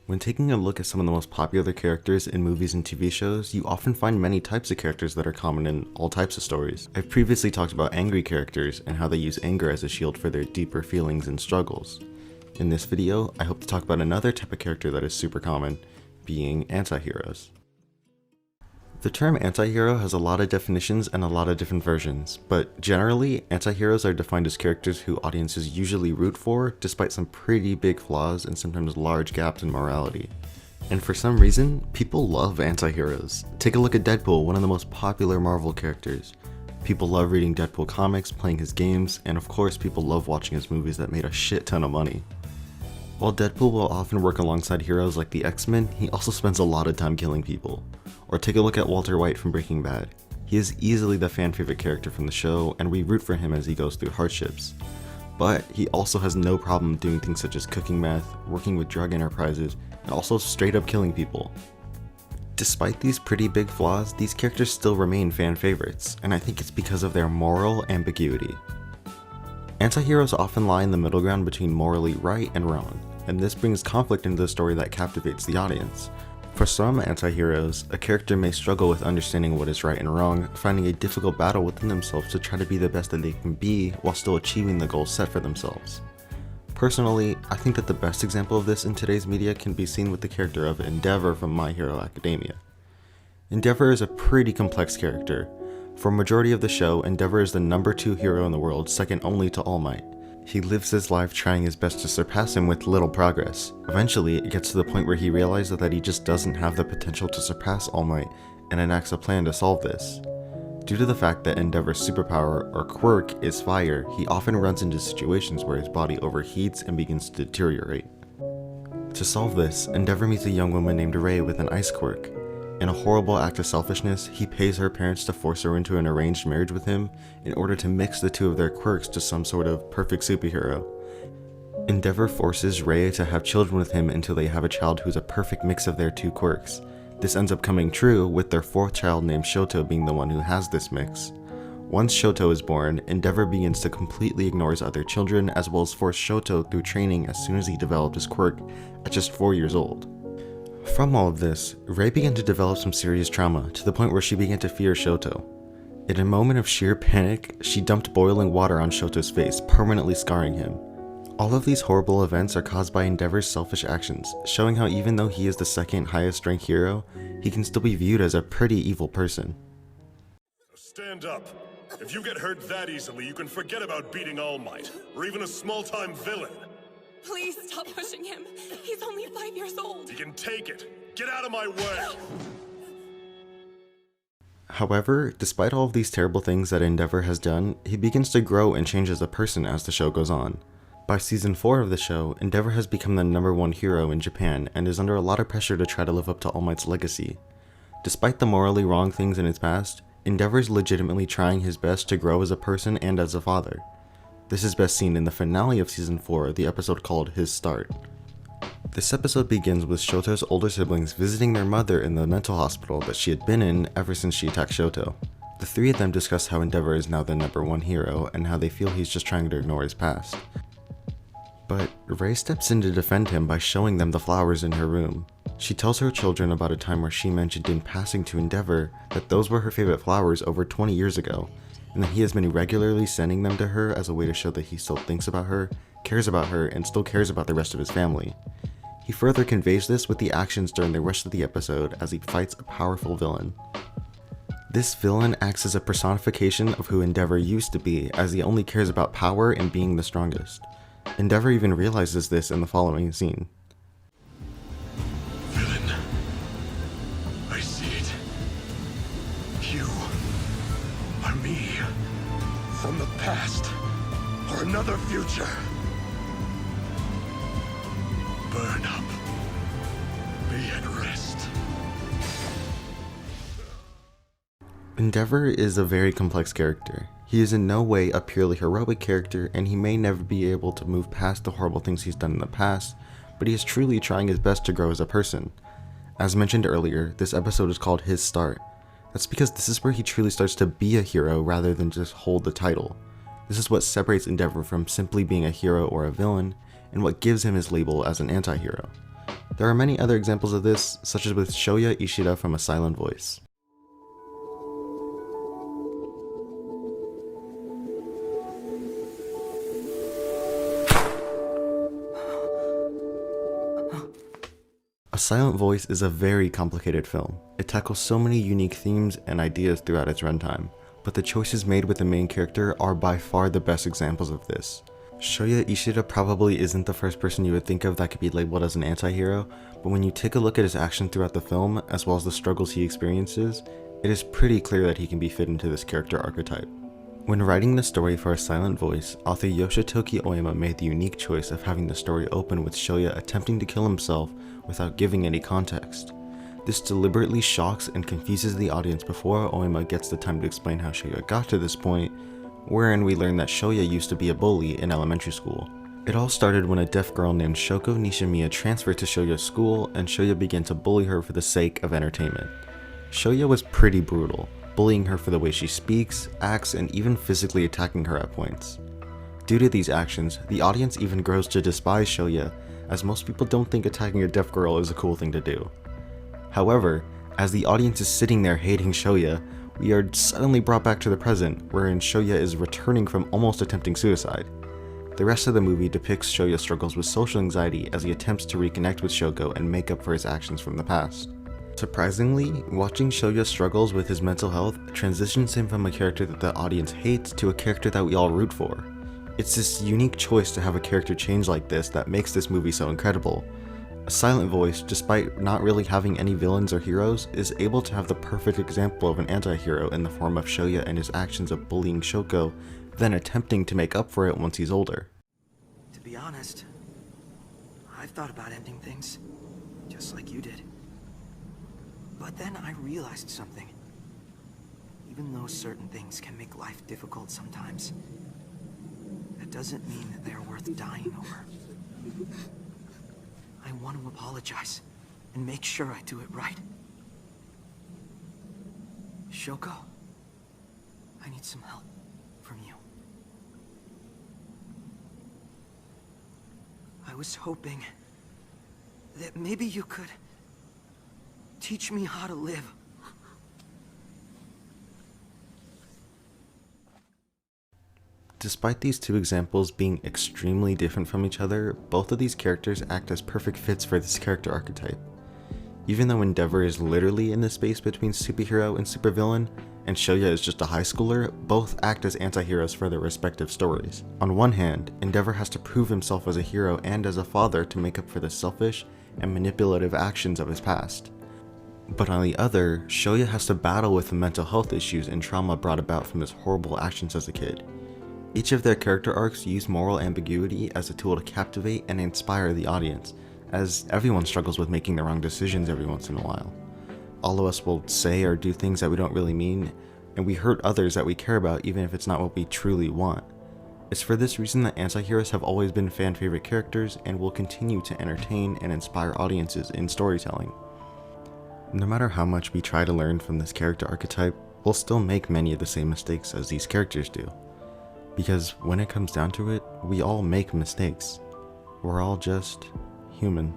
When taking a look at some of the most popular characters in movies and TV shows, you often find many types of characters that are common in all types of stories. I've previously talked about angry characters and how they use anger as a shield for their deeper feelings and struggles. In this video, I hope to talk about another type of character that is super common, being antiheroes. The term antihero has a lot of definitions and a lot of different versions, but generally, antiheroes are defined as characters who audiences usually root for despite some pretty big flaws and sometimes large gaps in morality. And for some reason, people love antiheroes. Take a look at Deadpool, one of the most popular Marvel characters. People love reading Deadpool comics, playing his games, and of course people love watching his movies that made a shit ton of money. While Deadpool will often work alongside heroes like the X-Men, he also spends a lot of time killing people. Or take a look at Walter White from Breaking Bad. He is easily the fan favorite character from the show, and we root for him as he goes through hardships. But he also has no problem doing things such as cooking meth, working with drug enterprises, and also straight up killing people. Despite these pretty big flaws, these characters still remain fan favorites, and I think it's because of their moral ambiguity. Antiheroes often lie in the middle ground between morally right and wrong, and this brings conflict into the story that captivates the audience. For some antiheroes, a character may struggle with understanding what is right and wrong, finding a difficult battle within themselves to try to be the best that they can be while still achieving the goals set for themselves. Personally, I think that the best example of this in today's media can be seen with the character of Endeavor from My Hero Academia. Endeavor is a pretty complex character. For a majority of the show, Endeavor is the number 2 hero in the world, second only to All Might. He lives his life trying his best to surpass him with little progress. Eventually, it gets to the point where he realizes that he just doesn't have the potential to surpass All Might and enacts a plan to solve this. Due to the fact that Endeavor's superpower, or quirk, is fire, he often runs into situations where his body overheats and begins to deteriorate. To solve this, Endeavor meets a young woman named Ray with an ice quirk. In a horrible act of selfishness, he pays her parents to force her into an arranged marriage with him in order to mix the two of their quirks to some sort of perfect superhero. Endeavor forces Ray to have children with him until they have a child who's a perfect mix of their two quirks. This ends up coming true, with their 4th child named Shoto being the one who has this mix. Once Shoto is born, Endeavor begins to completely ignore his other children, as well as force Shoto through training as soon as he developed his quirk at just 4 years old. From all of this, Ray began to develop some serious trauma, to the point where she began to fear Shoto. In a moment of sheer panic, she dumped boiling water on Shoto's face, permanently scarring him. All of these horrible events are caused by Endeavor's selfish actions, showing how even though he is the 2nd highest ranked hero, he can still be viewed as a pretty evil person. Stand up. If you get hurt that easily, you can forget about beating All Might, or even a small-time villain. Please stop pushing him. He's only 5 years old. You can take it. Get out of my way. However, despite all of these terrible things that Endeavor has done, he begins to grow and change as a person as the show goes on. By season 4 of the show, Endeavor has become the number 1 hero in Japan and is under a lot of pressure to try to live up to All Might's legacy. Despite the morally wrong things in his past, Endeavor is legitimately trying his best to grow as a person and as a father. This is best seen in the finale of season 4, the episode called His Start. This episode begins with Shoto's older siblings visiting their mother in the mental hospital that she had been in ever since she attacked Shoto. The 3 of them discuss how Endeavor is now the number 1 hero and how they feel he's just trying to ignore his past. But Ray steps in to defend him by showing them the flowers in her room. She tells her children about a time where she mentioned in passing to Endeavor that those were her favorite flowers over 20 years ago, and that he has been regularly sending them to her as a way to show that he still thinks about her, cares about her, and still cares about the rest of his family. He further conveys this with the actions during the rest of the episode as he fights a powerful villain. This villain acts as a personification of who Endeavor used to be, as he only cares about power and being the strongest. Endeavor even realizes this in the following scene. Villain. I see it. You are me. From the past. Or another future. Burn up. Be at rest. Endeavor is a very complex character. He is in no way a purely heroic character, and he may never be able to move past the horrible things he's done in the past, but he is truly trying his best to grow as a person. As mentioned earlier, this episode is called His Start. That's because this is where he truly starts to be a hero rather than just hold the title. This is what separates Endeavor from simply being a hero or a villain, and what gives him his label as an anti-hero. There are many other examples of this, such as with Shoya Ishida from A Silent Voice. A Silent Voice is a very complicated film. It tackles so many unique themes and ideas throughout its runtime, but the choices made with the main character are by far the best examples of this. Shoya Ishida probably isn't the first person you would think of that could be labeled as an anti-hero, but when you take a look at his action throughout the film, as well as the struggles he experiences, it is pretty clear that he can be fit into this character archetype. When writing the story for A Silent Voice, author Yoshitoki Oyama made the unique choice of having the story open with Shoya attempting to kill himself without giving any context. This deliberately shocks and confuses the audience before Oyama gets the time to explain how Shoya got to this point, wherein we learn that Shoya used to be a bully in elementary school. It all started when a deaf girl named Shoko Nishimiya transferred to Shoya's school, and Shoya began to bully her for the sake of entertainment. Shoya was pretty brutal, bullying her for the way she speaks, acts, and even physically attacking her at points. Due to these actions, the audience even grows to despise Shoya, as most people don't think attacking a deaf girl is a cool thing to do. However, as the audience is sitting there hating Shoya, we are suddenly brought back to the present, wherein Shoya is returning from almost attempting suicide. The rest of the movie depicts Shoya's struggles with social anxiety as he attempts to reconnect with Shoko and make up for his actions from the past. Surprisingly, watching Shoya's struggles with his mental health transitions him from a character that the audience hates to a character that we all root for. It's this unique choice to have a character change like this that makes this movie so incredible. A Silent Voice, despite not really having any villains or heroes, is able to have the perfect example of an anti-hero in the form of Shoya and his actions of bullying Shoko, then attempting to make up for it once he's older. To be honest, I've thought about ending things, just like you did. But then I realized something. Even though certain things can make life difficult sometimes, that doesn't mean that they're worth dying over. I want to apologize and make sure I do it right. Shoko, I need some help from you. I was hoping that maybe you could teach me how to live. Despite these two examples being extremely different from each other, both of these characters act as perfect fits for this character archetype. Even though Endeavor is literally in the space between superhero and supervillain, and Shoya is just a high schooler, both act as anti-heroes for their respective stories. On one hand, Endeavor has to prove himself as a hero and as a father to make up for the selfish and manipulative actions of his past. But on the other, Shoya has to battle with the mental health issues and trauma brought about from his horrible actions as a kid. Each of their character arcs use moral ambiguity as a tool to captivate and inspire the audience, as everyone struggles with making the wrong decisions every once in a while. All of us will say or do things that we don't really mean, and we hurt others that we care about even if it's not what we truly want. It's for this reason that anti-heroes have always been fan-favorite characters and will continue to entertain and inspire audiences in storytelling. No matter how much we try to learn from this character archetype, we'll still make many of the same mistakes as these characters do. Because when it comes down to it, we all make mistakes. We're all just human.